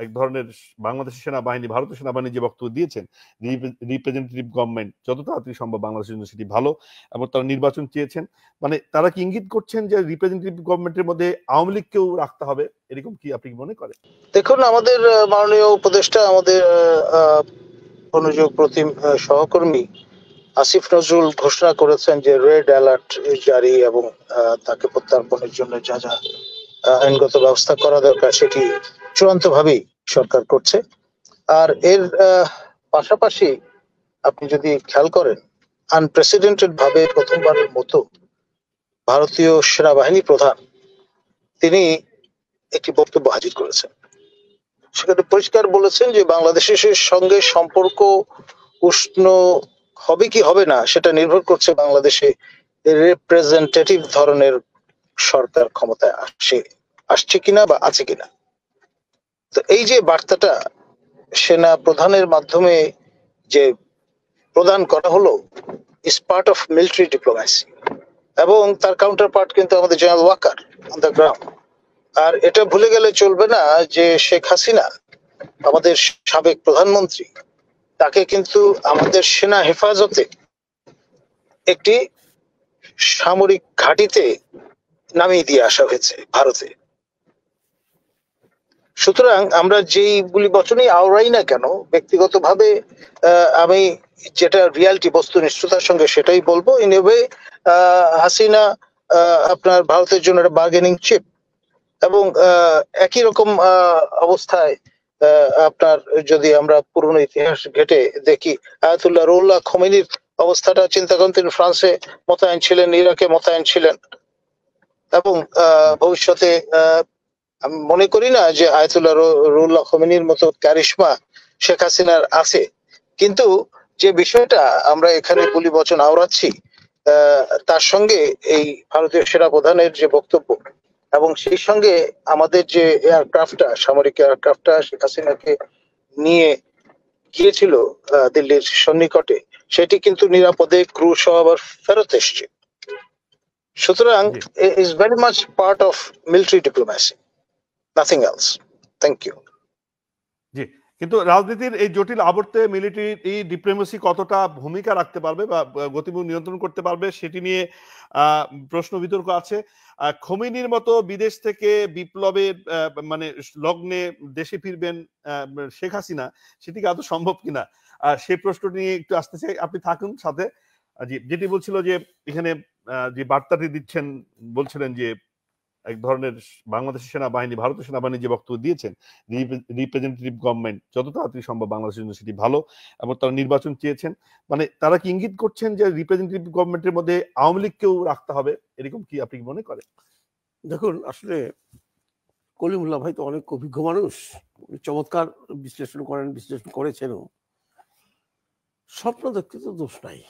এক ধরনের বাংলাদেশের সেনাবাহিনী ভারতের সেনাবাহিনী যে বক্তব্য দিয়েছেন, রিপ্রেজেন্টেটিভ গভর্নমেন্ট যত তাড়াতাড়ি সম্ভব বাংলাদেশের জন্য সেটি ভালো, এবং তারা নির্বাচন চেয়েছেন, মানে তারা কি ইঙ্গিত করছেন যে রিপ্রেজেন্টেটিভ গভর্নমেন্টের মধ্যে আওয়ামী লীগকেও রাখতে হবে, এরকম কি আপনি মনে করেন? দেখুন, আমাদের মাননীয় উপদেষ্টা, আমাদের অনুযোগ প্রতিম সহকর্মী আসিফ নজরুল ঘোষণা করেছেন যে রেড অ্যালার্ট জারি এবং তাকে প্রত্যর্পণের জন্য যা যা আইনগত ব্যবস্থা করা দরকার সেটি চূড়ান্তভাবেই সরকার করছে। আর এর পাশাপাশি আপনি যদি খেয়াল করেন, আনপ্রেসিডেন্টেড ভাবে প্রথমবারের মতো ভারতীয় সেনাবাহিনী প্রধান তিনি একটি বক্তব্য হাজির করেছেন। সেখানে পরিষ্কার বলেছেন যে বাংলাদেশের সঙ্গে সম্পর্ক উষ্ণ হবে কি হবে না সেটা নির্ভর করছে বাংলাদেশে রিপ্রেজেন্টেটিভ ধরনের সরকার ক্ষমতায় আসছে কিনা বা আছে কিনা। তো এই যে বার্তাটা সেনা প্রধানের মাধ্যমে যে প্রদান করা হলো is part of military diplomacy, এবং তার কাউন্টার পার্ট কিন্তু আমাদের general walker on the ground. আর এটা ভুলে গেলে চলবে না যে শেখ হাসিনা, আমাদের সাবেক প্রধানমন্ত্রী, তাকে কিন্তু আমাদের সেনা হেফাজতে একটি সামরিক ঘাঁটিতে নামিয়ে দিয়ে আসা হয়েছে ভারতে। সুতরাং আমরা যেই গুলি বচনই আওড়াই না কেন, ব্যক্তিগতভাবে আমি যেটা রিয়ালিটি বস্তুনিষ্ঠতার সঙ্গে সেটাই বলবো। ইন এ ওয়ে হাসিনা আপনার ভারতের জন্য একটা বার্গেনিং চিপ, এবং একই রকম অবস্থায় আপনার যদি আমরা পুরনো ইতিহাস ঘেটে দেখি, আয়াতুল্লাহ রুহুল্লাহ খোমেনির অবস্থাটা চিন্তা করেন, তিনি ফ্রান্সে মোতায়েন ছিলেন, ইরাকে মোতায়েন ছিলেন, এবং ভবিষ্যতে আমি মনে করি না যে আয়াতুল্লাহ রুহুল্লাহ খোমেনির মতো ক্যারিশমা শেখ হাসিনার আছে। কিন্তু যে বিষয়টা আমরা এখানে গুলি বচন আওড়াচ্ছি, তার সঙ্গে এই ভারতীয় সেনা প্রধানের যে বক্তব্য, এবং সেই সঙ্গে আমাদের যে এয়ারক্রাফটটা, সামরিক এয়ারক্রাফটটা শেখ হাসিনাকে নিয়ে গিয়েছিল দিল্লির সন্নিকটে, সেটি কিন্তু নিরাপদে ক্রু সহ আবার ফেরত এসছে। সুতরাং is very much part of military diplomacy, nothing else. Thank you. জি, কিন্তু রাজনীতির এই জটিল আবর্তে মিলিটারি ডিপ্লোমেসি কতটা ভূমিকা রাখতে পারবে বা গতিমুখ নিয়ন্ত্রণ করতে পারবে সেটি নিয়ে প্রশ্ন বিতর্ক আছে। খোমেনির মতো বিদেশ থেকে বিপ্লবের মানে লগ্নে দেশে ফিরবেন শেখ হাসিনা, সেটি কি আদৌ সম্ভব কিনা, সেই প্রশ্নটি নিয়ে একটু আসতে চাই। আপনি থাকুন সাথে। যেটি বলছিল যে এখানে যে বার্তাটি দিচ্ছেন, বলছিলেন যে এক ধরনের বাংলাদেশের সেনাবাহিনী ভারতের সেনাবাহিনী যে বক্তব্য দিয়েছেন, রিপ্রেজেন্টেটিভ গভর্নমেন্ট যত তাড়াতাড়ি সম্ভব বাংলাদেশের জন্য সেটি ভালো, এবং তারা নির্বাচন চেয়েছেন, মানে তারা কি ইঙ্গিত করছেন যে রিপ্রেজেন্টেটিভ গভর্নমেন্টের মধ্যে আওয়ামী লীগকেও রাখতে হবে, এরকম কি আপনি মনে করেন? দেখুন, আসলে কলিমুল্লাহ ভাই তো অনেক অভিজ্ঞ মানুষ, চমৎকার বিশ্লেষণ করেছেনও। স্বপ্ন দেখতে তো দোষ নাই,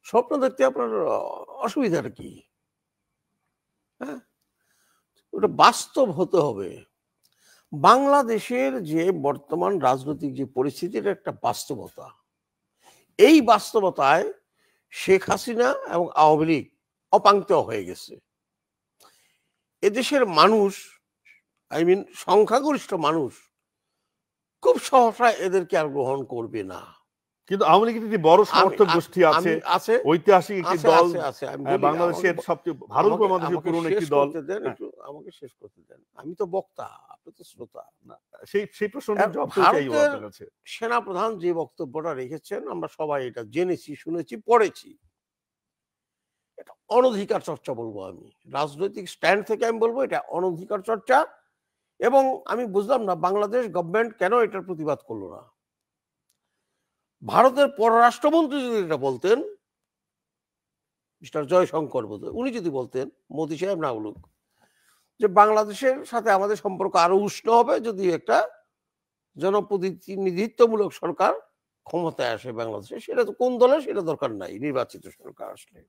স্বপ্ন দেখতে আপনার অসুবিধাটা কি? হ্যাঁ, ওটা বাস্তব হতে হবে। বাংলাদেশের যে বর্তমান রাজনৈতিক যে পরিস্থিতির একটা বাস্তবতা, এই বাস্তবতায় শেখ হাসিনা এবং আওয়ামী লীগ অপাঙ্ক্তেয় হয়ে গেছে। এদেশের মানুষ, সংখ্যাগরিষ্ঠ মানুষ খুব সহসা এদেরকে আর গ্রহণ করবে না। কিন্তু আওয়ামী লীগের একটি বড় সমর্থক গোষ্ঠী আছে, ঐতিহাসিক একটি দল, বাংলাদেশের সবচেয়ে ভারত উপমহাদেশের পুরনো একটি দল। আমাকে শেষ করতে দেন, আমি তো বক্তা, আপনি তো শ্রোতা। সেই প্রশ্নটা জবাব চাই আপনার কাছে। সেনাপ্রধান যে বক্তব্যটা রেখেছেন আমরা সবাই এটা জেনেছি, শুনেছি, পড়েছি। এটা অনধিকার চর্চা বলবো আমি, রাজনৈতিক স্ট্যান্ড থেকে আমি বলবো এটা অনধিকার চর্চা। এবং আমি বুঝলাম না বাংলাদেশ গভর্নমেন্ট কেন এটার প্রতিবাদ করলো না। ভারতের পররাষ্ট্রমন্ত্রী যদি এটা বলতেন, মিস্টার জয়শঙ্কর বোধহয়, উনি যদি বলতেন, মোদী সাহেব না বলুক, যে বাংলাদেশের সাথে আমাদের সম্পর্ক আরো উষ্ণ হবে যদি একটা জনপ্রতিনিধিত্বমূলক সরকার ক্ষমতায় আসে বাংলাদেশে, সেটা তো কোন দলের সেটা দরকার নাই, নির্বাচিত সরকার আসলে।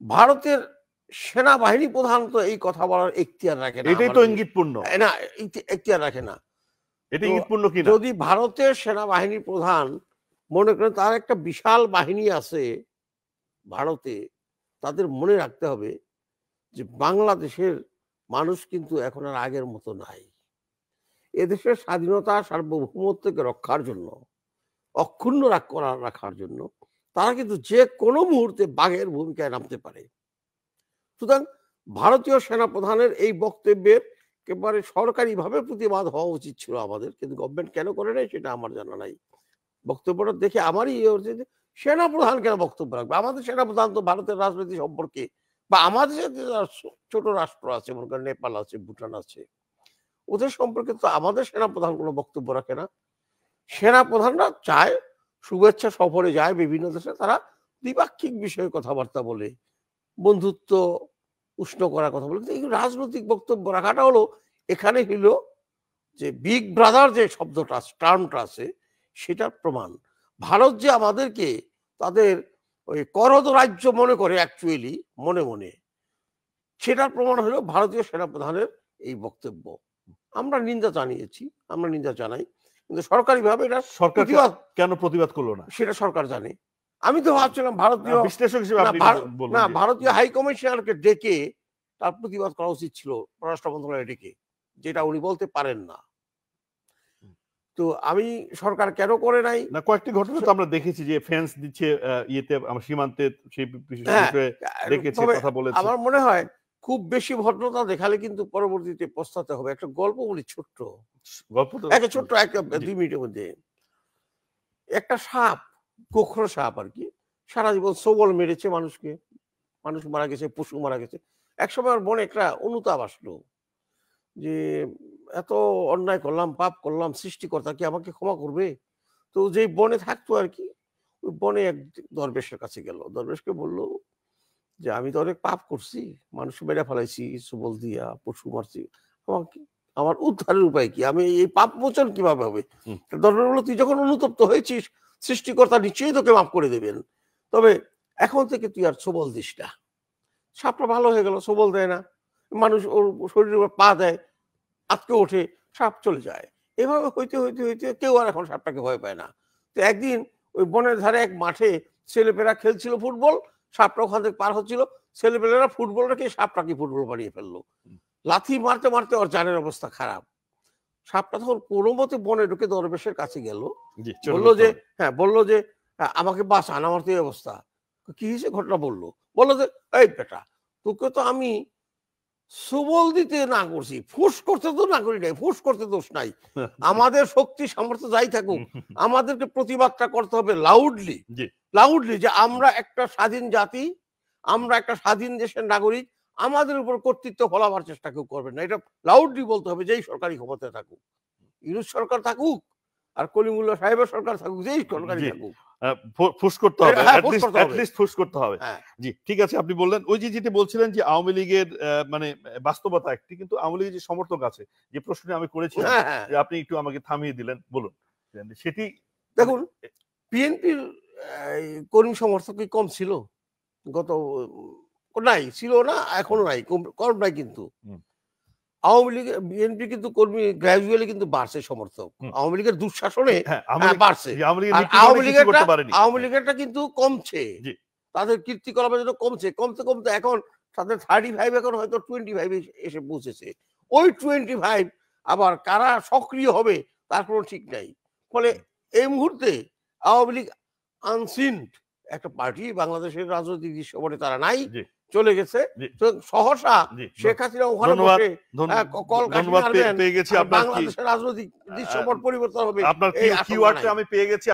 ভারতের সেনাবাহিনী প্রধান তো এই কথা বলার এখতিয়ার রাখে না, এটাই তো ইঙ্গিতপূর্ণ না, এখতিয়ার রাখে না। এটা ইঙ্গিতপূর্ণ কি না? যদি ভারতের সেনাবাহিনী প্রধান মনে করেন তার একটা বিশাল বাহিনী আছে ভারতে, তাদের মনে রাখতে হবে যে বাংলাদেশের মানুষ কিন্তু এখন আর আগের মতো নাই। এদেশের স্বাধীনতা সার্বভৌমত্বকে রক্ষার জন্য, অক্ষুণ্ণ রাখার জন্য তারা কিন্তু যে কোনো মুহূর্তে বাঘের ভূমিকায় নামতে পারে। সুতরাং ভারতীয় সেনাপ্রধানের এই বক্তব্যের একেবারে সরকারিভাবে প্রতিবাদ হওয়া উচিত ছিল আমাদের, কিন্তু গভর্নমেন্ট কেন করে নাই সেটা আমার জানা নাই। বক্তব্যটা দেখে আমারই ইয়ে হচ্ছে যে সেনাপ্রধান কেন বক্তব্য রাখবে? আমাদের সেনাপ্রধান তো ভারতের রাজনীতি সম্পর্কে বা আমাদের সাথে ছোট রাষ্ট্র আছে, মনে করেন নেপাল আছে, ভুটান আছে, ওদের সম্পর্কে তো আমাদের সেনাপ্রধান কোনো বক্তব্য রাখে না। সেনাপ্রধানরা চায় শুভেচ্ছা সফরে যায় বিভিন্ন দেশে, তারা দ্বিপাক্ষিক বিষয়ে কথাবার্তা বলে, বন্ধুত্ব উষ্ণ করার কথা বলে, কিন্তু এই রাজনৈতিক বক্তব্য রাখাটা হলো এখানে হলো যে বিগ ব্রাদার যে শব্দটা টার্মটা আছে সেটার প্রমাণ। ভারত যে আমাদেরকে তাদের ওই করদ রাজ্য মনে করে অ্যাকচুয়ালি মনে মনে, সেটার প্রমাণ হলো ভারতীয় সেনাপ্রধানের এই বক্তব্য। আমরা নিন্দা জানিয়েছি, আমরা নিন্দা জানাই, কিন্তু সরকারিভাবে এটা সরকার প্রতিবাদ কেন প্রতিবাদ করলো না সেটা সরকার জানে। আমি তো ভাবছিলাম ভারতীয় বিশ্লেষক হিসেবে আপনি বলুন না যে- ভারতীয় হাই কমিশনারকে ডেকে তার প্রতিবাদ করা উচিত ছিল, পররাষ্ট্র মন্ত্রণালয়ে ডেকে, যেটা উনি বলতে পারেন না। তো আমি সরকার কেন করে নাই, না কয়েকটি ঘটনা তো আমরা দেখেছি যে ফেন্স দিচ্ছে ইয়েতে আমার সীমান্তে, সেই হ্যাঁ, বিষয়ে দেখেছে, তবে কথা বলেছে। আমার মনে হয় খুব বেশি ভদ্রতা দেখালে কিন্তু পরবর্তীতে পস্তাতে হবে। একটা গল্প বলি ছোট্ট, গল্প তো একটা ছোট্ট একটা 2 মিনিটের মধ্যে। একটা সাপ, গোখরো সাপ আর কি, সারা জীবন সবল মেরেছে মানুষকে, মানুষ মারা গেছে, পশু মারা গেছে। একসময় ওর বনে একটা অনুতাপ আসলো যে এত অন্যায় করলাম, পাপ করলাম, সৃষ্টিকর্তা কি আমাকে ক্ষমা করবে? তো যেই বনে থাকতো আর কি, ওই বনে এক দরবেশের কাছে গেল। দরবেশকে বলল যে আমি তো অনেক পাপ করছি, মানুষ মেরে ফেলাইছি, সবল দিয়া পশু মারছি, আমাকে আমার উদ্ধারের উপায় কি? আমি এই পাপ মোচন কিভাবে হবে? দরবেশ বলল তুই যখন অনুতপ্ত হয়েছিস, সৃষ্টিকর্তা নিশ্চয়ই তোকে মাফ করে দেবেন, তবে এখন থেকে তুই আর সবল দিস না। সাপটা ভালো হয়ে গেল, সবল দেয় না, মানুষ ওর শরীরের উপর পা দেয়, আটকে ওঠে, সাপ চলে যায়। এভাবে হইতে হইতে হইতে কেউ আর এখন সাপটাকে ভয় পায় না। তো একদিন ওই বনের ধারে এক মাঠে ছেলেপেলেরা খেলছিল ফুটবল, সাপটা ওখান থেকে পার হচ্ছিল, ছেলেপেলেরা ফুটবল রেখে সাপটাকে ফুটবল বানিয়ে ফেললো। লাথি মারতে মারতে ওর জানের অবস্থা খারাপ। সাপটা তখন কোনো মতে বনে ঢুকে দরবেশের কাছে গেল, বললো যে হ্যাঁ, বললো যে আমাকে বাঁচান, আমার তো এই অবস্থা। কি হয়েছে ঘটনা বললো, বললো যে এই বেটা, তোকে তো আমি সবল দিতে না করছি, ফুস করতে তো না করি নাই, ফুস করতে দোষ নাই। আমাদের শক্তি সামর্থ্য যাই থাকুক, আমাদেরকে প্রতিবাদটা করতে হবে লাউডলি, লাউডলি, যে আমরা একটা স্বাধীন জাতি, আমরা একটা স্বাধীন দেশের নাগরিক, আমাদের উপর কর্তৃত্ব ফলাবার চেষ্টা কেউ করবেন না। এটা লাউডলি বলতে হবে, যেই সরকারি ক্ষমতায় থাকুক, ইউনুস সরকার থাকুক আর কলিমুল্লাহ সাহেবের সরকার থাকুক, যেই সরকারি থাকুক, ফুস করতে হবে, হ্যাঁ, at least ফুস করতে হবে। হ্যাঁ। জি ঠিক আছে, আপনি বললেন ওই যে যেটি বলছিলেন যে আওয়ামী লীগের মানে বাস্তবতা একটি, কিন্তু আওয়ামী লীগের যে সমর্থক আছে, যে প্রশ্নে আমি করেছিলাম, হ্যাঁ, হ্যাঁ। যে আপনি একটু আমাকে থামিয়ে দিলেন, বলুন সেটি। দেখুন, বিএনপির কর্মী সমর্থক কি কম ছিল? গত নাই, ছিল না, এখনো নাই, কম নাই, কিন্তু আওয়ামী লীগ বিএনপি কিন্তু কর্মী গ্র্যাজুয়ালি কিন্তু বাড়ছে সমর্থক। আওয়ামী লীগের দুঃশাসনে বাড়ছে, আওয়ামী লীগেরটা কিন্তু কমছে, তাদের কীর্তিকলাপের জন্য কমছে, কমতে কমতে এখন তাদের 35 এখন হয়তো 25 এসে পৌঁছেছে। ওই 25 আবার কারা সক্রিয় হবে তার কোনো ঠিক নাই। ফলে এই মুহূর্তে আওয়ামী লীগ আনসিন একটা পার্টি, বাংলাদেশের রাজনৈতিক দৃশ্যপটে তারা নাই, চলে গেছে। সহসা শেখ হাসিনা ওখানে বসে বাংলাদেশের রাজনৈতিক দৃশ্যপট পরিবর্তন হবে, আপনার কিওয়ার্ডটা আমি পেয়ে গেছি।